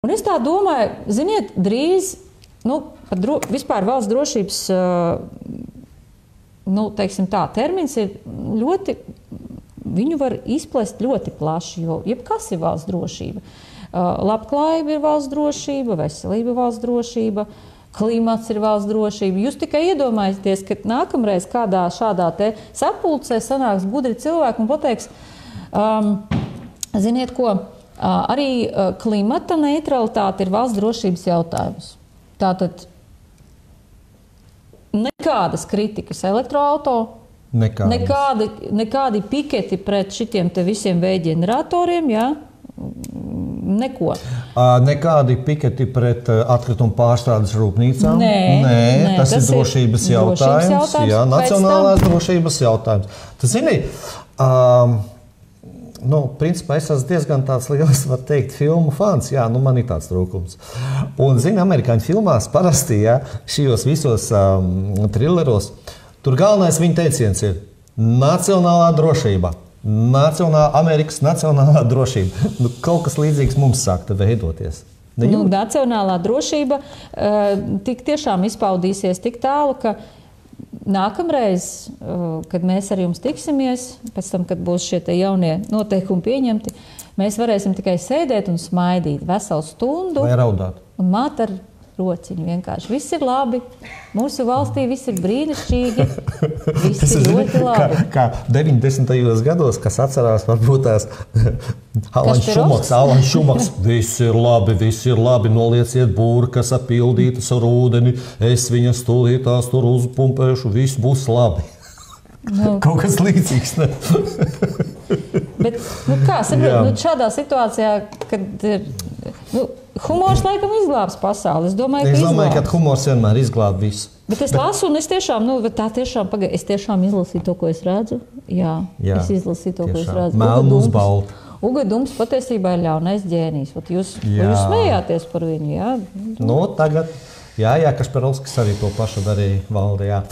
Un es tā domāju, ziniet, drīz, vispār valsts drošības, teiksim tā, termins ir ļoti, viņu var izplest ļoti plaši, jo jebkas ir valsts drošība. Labklājība ir valsts drošība, veselība ir valsts drošība, klimats ir valsts drošība. Jūs tikai iedomājieties, ka nākamreiz kādā šādā te sapulcē sanāks gudri cilvēki un pateiks, ziniet ko, arī klimata neutralitāte ir valsts drošības jautājums. Tātad nekādas kritikas elektroauto, nekādi piketi pret šitiem te visiem vējģeneratoriem, jā? Neko. Nekādi piketi pret atkritumu pārstrādes rūpnīcām? Nē, tas ir drošības jautājums. Jā, nacionālās drošības jautājums. Tu zini, principā es esmu diezgan tāds liels, var teikt, filmu fans. Jā, man ir tāds trūkums. Un, zini, amerikāņu filmās parasti, jā, šajos visos trilleros, tur galvenais viņa teiciens ir nacionālā drošība. Amerikas nacionālā drošība. Kaut kas līdzīgs mums sākta veidoties. Nacionālā drošība tik tiešām izpaudīsies tik tālu, ka nākamreiz, kad mēs ar jums tiksimies, pēc tam, kad būs šie te jaunie noteikumi pieņemti, mēs varēsim tikai sēdēt un smaidīt veselu stundu. Vai raudāt. Un māt ar rociņu vienkārši. Viss ir labi. Mūsu valstī viss ir brīnišķīgi. Viss ir ļoti labi. Kā 90. gados, kas atcerās varbūt tās Alan Šumaks. Viss ir labi, nolieciet būrkas apildītas ar ūdeni, es viņas tūlītās tur uzpumpēšu, viss būs labi. Kaut kas līdzīgs, ne? Bet, kā saprot, šādā situācijā, kad ir, humors laikam izglābs pasauli. Es domāju, ka humors vienmēr izglāb visu. Bet es lasu, un es tiešām, es tiešām izlasīju to, ko es redzu. Jā, es izlasīju to, ko es redzu. Melnus balti. Uga Dums patiesībā ir ļaunais ģēnijs. Jūs smējāties par viņu, jā? Tagad, jā, Kašperovskis arī to pašu darīja valde, jā.